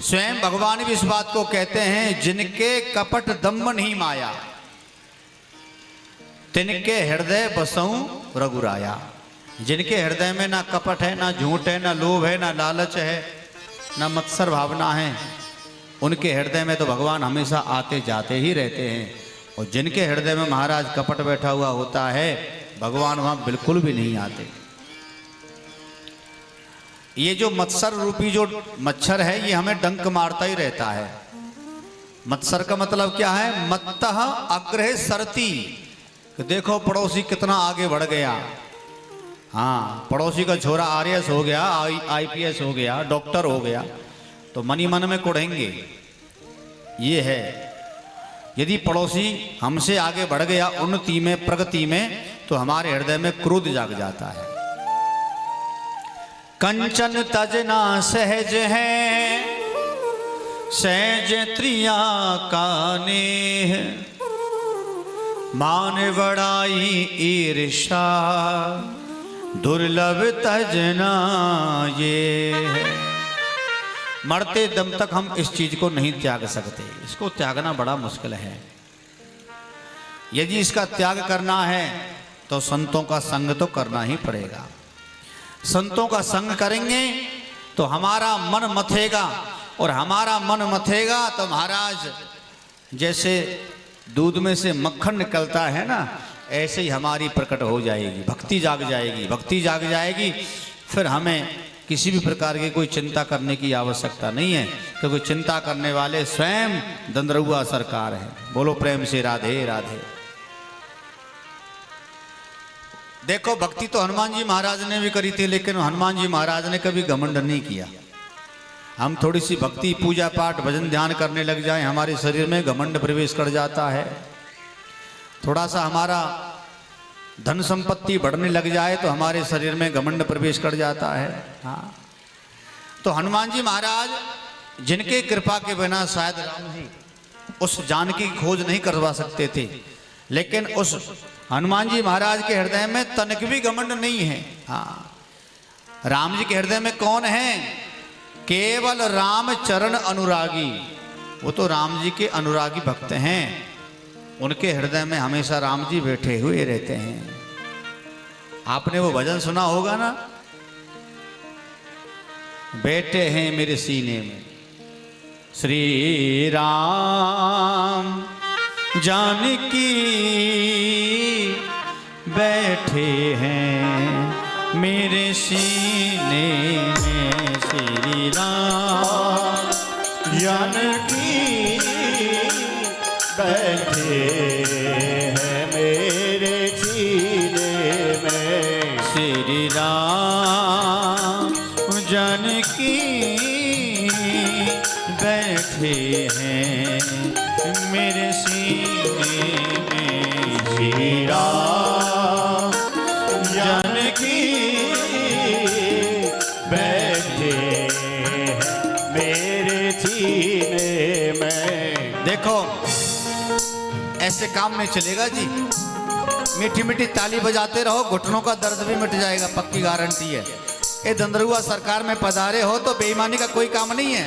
स्वयं भगवान भी इस बात को कहते हैं, जिनके कपट दम्भ नहीं माया, तिनके हृदय बसऊं रघुराया। जिनके हृदय में ना कपट है, ना झूठ है, ना लोभ है, ना लालच है, ना मत्सर भावना है, उनके हृदय में तो भगवान हमेशा आते जाते ही रहते हैं। और जिनके हृदय में महाराज कपट बैठा हुआ होता है, भगवान वहां बिल्कुल भी नहीं आते। ये जो मत्सर रूपी जो मच्छर है, ये हमें डंक मारता ही रहता है। मत्सर का मतलब क्या है? मत्तः अग्रह सरती। देखो पड़ोसी कितना आगे बढ़ गया। हाँ, पड़ोसी का छोरा आरएस हो गया, आईपीएस हो गया, डॉक्टर हो गया, तो मन ही मन में कुढ़ेंगे। ये है, यदि पड़ोसी हमसे आगे बढ़ गया उन्नति में, प्रगति में, तो हमारे हृदय में क्रोध जाग जाता है। कंचन तजना सहज है, सहज त्रिया का नेह, मान बड़ाई ईर्षा, दुर्लभ तजना ये है। मरते दम तक हम इस चीज को नहीं त्याग सकते, इसको त्यागना बड़ा मुश्किल है। यदि इसका त्याग करना है तो संतों का संग तो करना ही पड़ेगा। संतों का संग करेंगे तो हमारा मन मथेगा, और हमारा मन मथेगा तो महाराज जैसे दूध में से मक्खन निकलता है ना, ऐसे ही हमारी प्रकट हो जाएगी, भक्ति जाग जाएगी। भक्ति जाग जाएगी, फिर हमें किसी भी प्रकार की कोई चिंता करने की आवश्यकता नहीं है, क्योंकि चिंता करने वाले स्वयं दंदरुआ सरकार है। बोलो प्रेम से राधे राधे। देखो भक्ति तो हनुमान जी महाराज ने भी करी थी, लेकिन हनुमान जी महाराज ने कभी घमंड नहीं किया। हम थोड़ी सी भक्ति, पूजा पाठ, भजन ध्यान करने लग जाए, हमारे शरीर में घमंड प्रवेश कर जाता है। थोड़ा सा हमारा धन संपत्ति बढ़ने लग जाए तो हमारे शरीर में घमंड प्रवेश कर जाता है। हाँ, तो हनुमान जी महाराज, जिनके कृपा के बिना शायद राम जी उस जानकी की खोज नहीं करवा सकते थे, लेकिन उस हनुमान जी महाराज के हृदय में तनिक भी घमंड नहीं है। हाँ, राम जी के हृदय में कौन है? केवल राम चरण अनुरागी। वो तो राम जी के अनुरागी भक्त हैं, उनके हृदय में हमेशा राम जी बैठे हुए रहते हैं। आपने वो भजन सुना होगा ना, बैठे हैं मेरे सीने में श्री राम जानकी, बैठे हैं मेरे सीने में श्री राम जानकी, बैठे हैं मेरे सीने में श्री राम जानकी, बैठे हैं मेरे सीने में श्री राम जानकी, बैठे हैं मेरे सीने में। देखो ऐसे काम नहीं चलेगा जी। मीठी मीठी ताली बजाते रहो, घुटनों का दर्द भी मिट जाएगा, पक्की गारंटी है। ये दंदरुआ सरकार में पधारे हो तो बेईमानी का कोई काम नहीं है।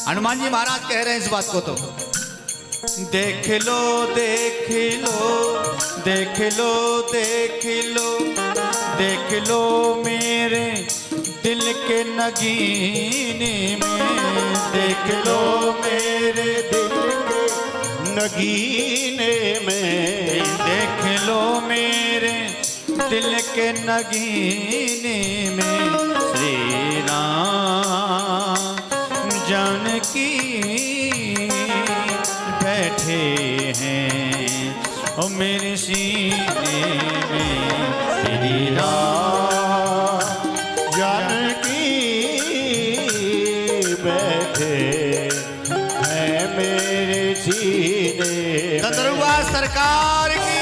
हनुमान जी महाराज कह रहे हैं इस बात को, तो देख लो देख लो देख लो देख लो देख लो मेरे दिल के नगीने में, देख लो मेरे दिल के नगीने में, देख लो मेरे दिल के नगीने में श्री राम जानकी, बैठे हैं और मेरे सीने में श्री राम जानकी, बैठे हैं मेरे सीने। दंदरुआ सरकार की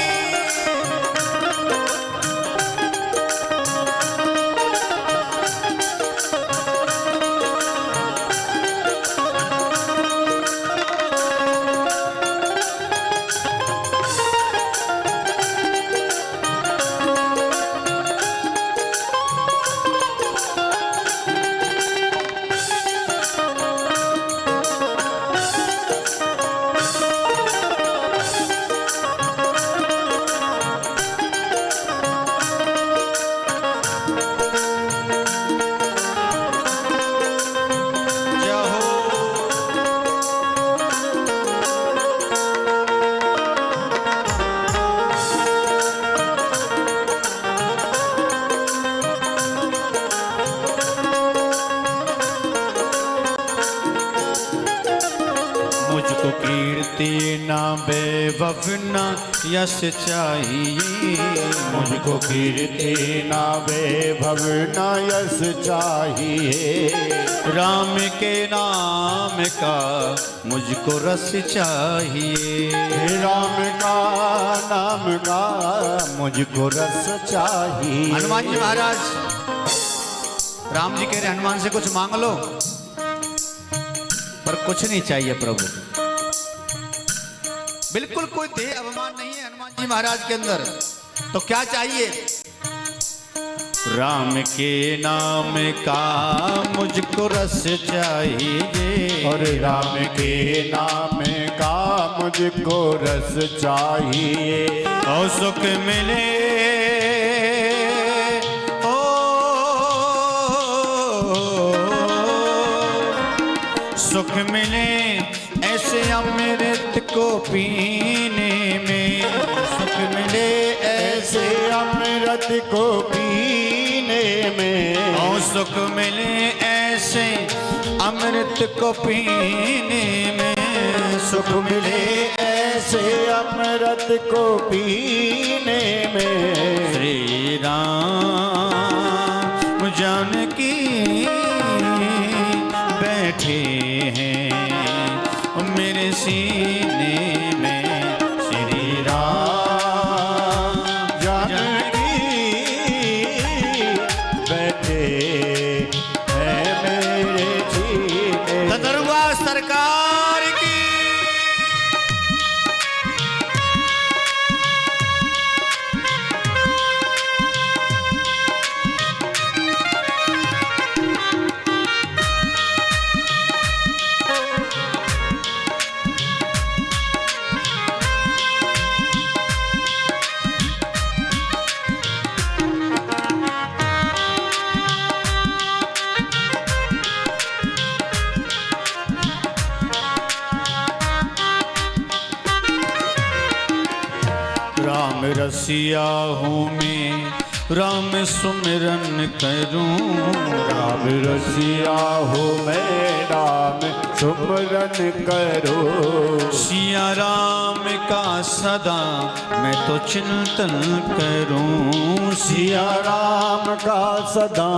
मुझको कीर्ति ना वैभव ना यश चाहिए, मुझको कीर्ति ना वैभव ना यश चाहिए। राम के नाम का मुझको रस चाहिए, राम का नाम का मुझको रस चाहिए। हनुमान जी महाराज, राम जी कह रहे हनुमान से कुछ मांग लो, पर कुछ नहीं चाहिए प्रभु। बिल्कुल कोई देह अभिमान नहीं है हनुमान जी महाराज के अंदर। तो क्या चाहिए? राम के नाम का मुझको रस चाहिए, और राम के नाम का मुझको रस चाहिए। और सुख मिले सुख मिले ऐसे अमृत को पीने में, सुख मिले ऐसे अमृत को पीने में। और सुख मिले ऐसे अमृत को पीने में, सुख मिले ऐसे अमृत को पीने में। श्री राम जानकी बैठे हैं मेरे सीने में, श्री राम जानकी बैठे हैं मेरे सीने। दरबार सरकार की। राम रसिया हूँ मैं, राम सुमिरन करूं। राम रसिया हो मैं, राम सुमिरन करो। सिया राम का सदा मैं तो चिंतन करूं, सिया राम का सदा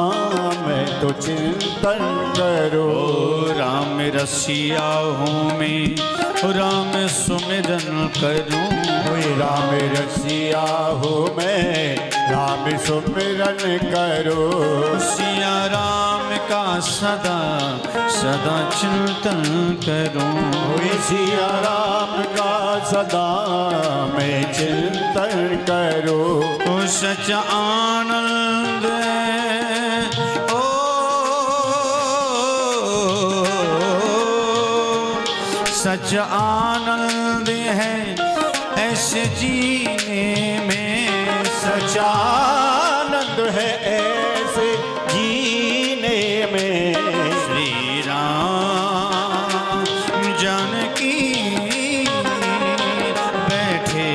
मैं तो चिंतन करो। राम रसिया हूँ मैं, राम सुमिरन करूं। राम रसिया हो मैं, राम सुमिरन करो। सिया राम का सदा सदा चिंतन करूं। सिया राम का सदा मैं चिंतन करो। सच आनंद ओ सच आनंद है ऐसे जीने में, सच आनंद है ऐसे जीने में। श्री राम जानकी बैठे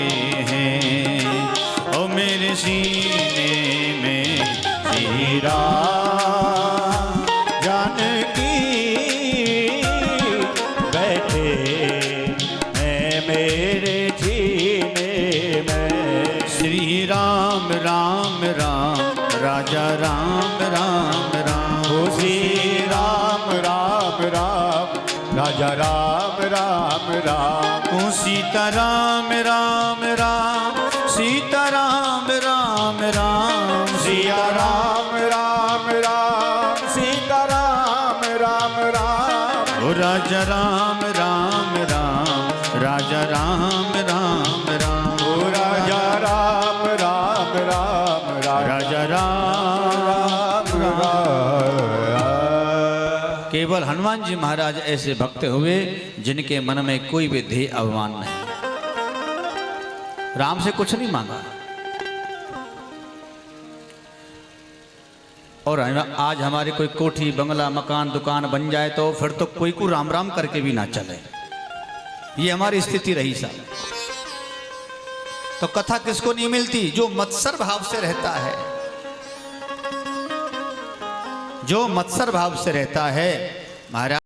हैं ओ मेरे सीने में, श्री राम जानकी बैठे हैं मेरे जीने में। श्री राम राम राम राजा राम राम राम। ओ श्री राम राम राम राजा राम राम राम। ओ सीता राम राम राम सीता राम राम राम। सिया राम राम राम सीता राम राम राम। ओ राजा राम राम राम राजा राम राम राम। ओ राजा राम राम राम राजा राम राम। केवल हनुमान जी महाराज ऐसे भक्त हुए जिनके मन में कोई भी देह अभिमान नहीं। राम से कुछ नहीं मांगा। और आज हमारी कोई कोठी बंगला मकान दुकान बन जाए तो फिर तो कोई को राम राम करके भी ना चले। ये हमारी स्थिति रही साहब। तो कथा किसको नहीं मिलती? जो मत्सर भाव से रहता है, जो मत्सर भाव से रहता है महाराज।